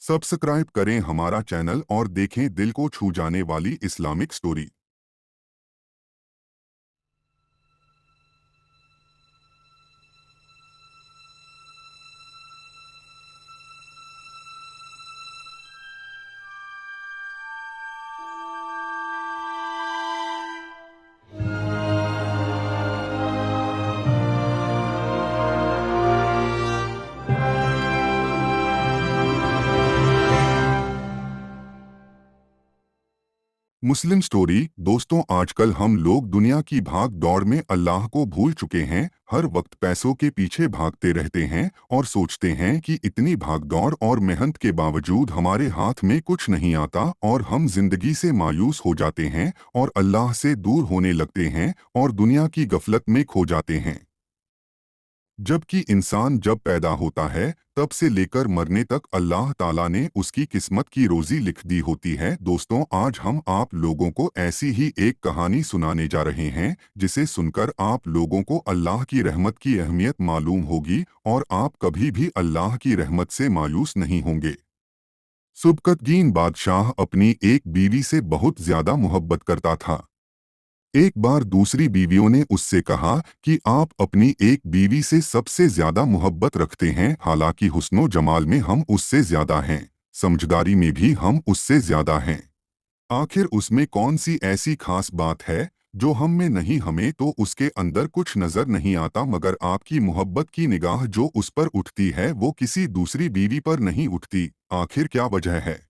Subscribe करें हमारा channel और देखें दिल को छू जाने वाली इस्लामिक स्टोरी। मुस्लिम स्टोरी। दोस्तों, आजकल हम लोग दुनिया की भाग दौड़ में अल्लाह को भूल चुके हैं। हर वक्त पैसों के पीछे भागते रहते हैं और सोचते हैं कि इतनी भागदौड़ और मेहनत के बावजूद हमारे हाथ में कुछ नहीं आता और हम जिंदगी से मायूस हो जाते हैं और अल्लाह से दूर होने लगते हैं और दुनिया की गफलत में खो जाते हैं। जबकि इंसान जब पैदा होता है तब से लेकर मरने तक अल्लाह ताला ने उसकी किस्मत की रोजी लिख दी होती है। दोस्तों, आज हम आप लोगों को ऐसी ही एक कहानी सुनाने जा रहे हैं जिसे सुनकर आप लोगों को अल्लाह की रहमत की अहमियत मालूम होगी और आप कभी भी अल्लाह की रहमत से मायूस नहीं होंगे। सुबकतगीन बादशाह अपनी एक बीवी से बहुत ज्यादा मोहब्बत करता था। एक बार दूसरी बीवियों ने उससे कहा कि आप अपनी एक बीवी से सबसे ज्यादा मोहब्बत रखते हैं, हालांकि हुस्नो जमाल में हम उससे ज्यादा हैं, समझदारी में भी हम उससे ज्यादा हैं। आखिर उसमें कौन सी ऐसी खास बात है जो हम में नहीं? हमें तो उसके अंदर कुछ नजर नहीं आता, मगर आपकी मोहब्बत की निगाह जो उस पर उठती है वो किसी दूसरी बीवी पर नहीं उठती। आखिर क्या वजह है?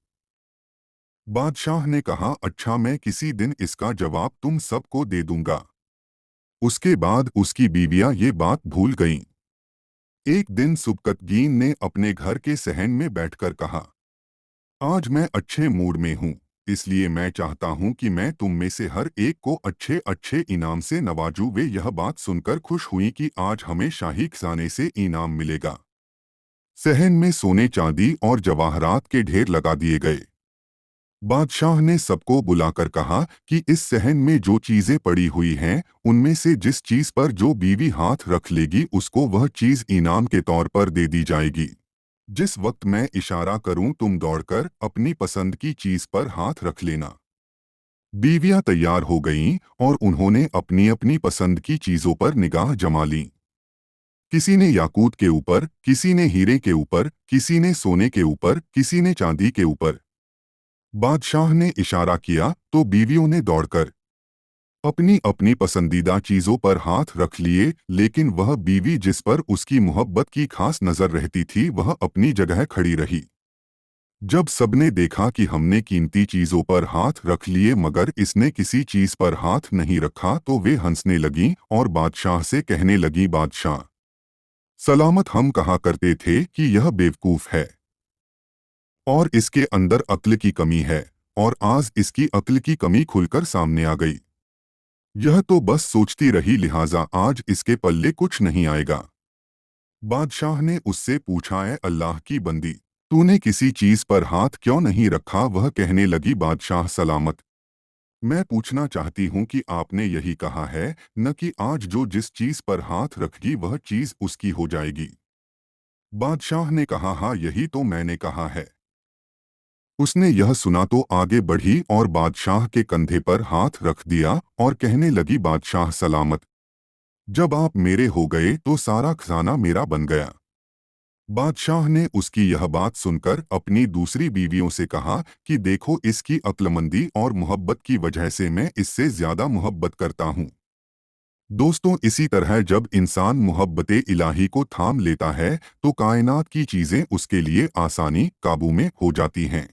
बादशाह ने कहा, अच्छा, मैं किसी दिन इसका जवाब तुम सबको दे दूंगा। उसके बाद उसकी बीवियां ये बात भूल गईं। एक दिन सुबकतगीन ने अपने घर के सहन में बैठकर कहा, आज मैं अच्छे मूड में हूँ, इसलिए मैं चाहता हूँ कि मैं तुम में से हर एक को अच्छे अच्छे इनाम से नवाजूं। वे यह बात सुनकर खुश हुई कि आज हमें शाही खजाने से इनाम मिलेगा। सहन में सोने चांदी और जवाहरात के ढेर लगा दिए गए। बादशाह ने सबको बुलाकर कहा कि इस सहन में जो चीजें पड़ी हुई हैं उनमें से जिस चीज पर जो बीवी हाथ रख लेगी उसको वह चीज इनाम के तौर पर दे दी जाएगी। जिस वक्त मैं इशारा करूं तुम दौड़कर अपनी पसंद की चीज पर हाथ रख लेना। बीवियां तैयार हो गईं और उन्होंने अपनी अपनी पसंद की चीजों पर निगाह जमा ली। किसी ने याकूत के ऊपर, किसी ने हीरे के ऊपर, किसी ने सोने के ऊपर, किसी ने चांदी के ऊपर। बादशाह ने इशारा किया तो बीवियों ने दौड़कर अपनी अपनी पसंदीदा चीजों पर हाथ रख लिए, लेकिन वह बीवी जिस पर उसकी मोहब्बत की खास नजर रहती थी वह अपनी जगह खड़ी रही। जब सबने देखा कि हमने कीमती चीजों पर हाथ रख लिए मगर इसने किसी चीज पर हाथ नहीं रखा तो वे हंसने लगीं और बादशाह से कहने लगी, बादशाह सलामत, हम कहा करते थे कि यह बेवकूफ है और इसके अंदर अक्ल की कमी है, और आज इसकी अक्ल की कमी खुलकर सामने आ गई। यह तो बस सोचती रही, लिहाजा आज इसके पल्ले कुछ नहीं आएगा। बादशाह ने उससे पूछा, है अल्लाह की बंदी, तूने किसी चीज पर हाथ क्यों नहीं रखा? वह कहने लगी, बादशाह सलामत, मैं पूछना चाहती हूँ कि आपने यही कहा है न कि आज जो जिस चीज पर हाथ रखेगी वह चीज उसकी हो जाएगी। बादशाह ने कहा, हाँ, यही तो मैंने कहा है। उसने यह सुना तो आगे बढ़ी और बादशाह के कंधे पर हाथ रख दिया और कहने लगी, बादशाह सलामत, जब आप मेरे हो गए तो सारा खजाना मेरा बन गया। बादशाह ने उसकी यह बात सुनकर अपनी दूसरी बीवियों से कहा कि देखो, इसकी अक्लमंदी और मोहब्बत की वजह से मैं इससे ज्यादा मोहब्बत करता हूँ। दोस्तों, इसी तरह जब इंसान मोहब्बते इलाही को थाम लेता है तो कायनात की चीजें उसके लिए आसानी काबू में हो जाती हैं।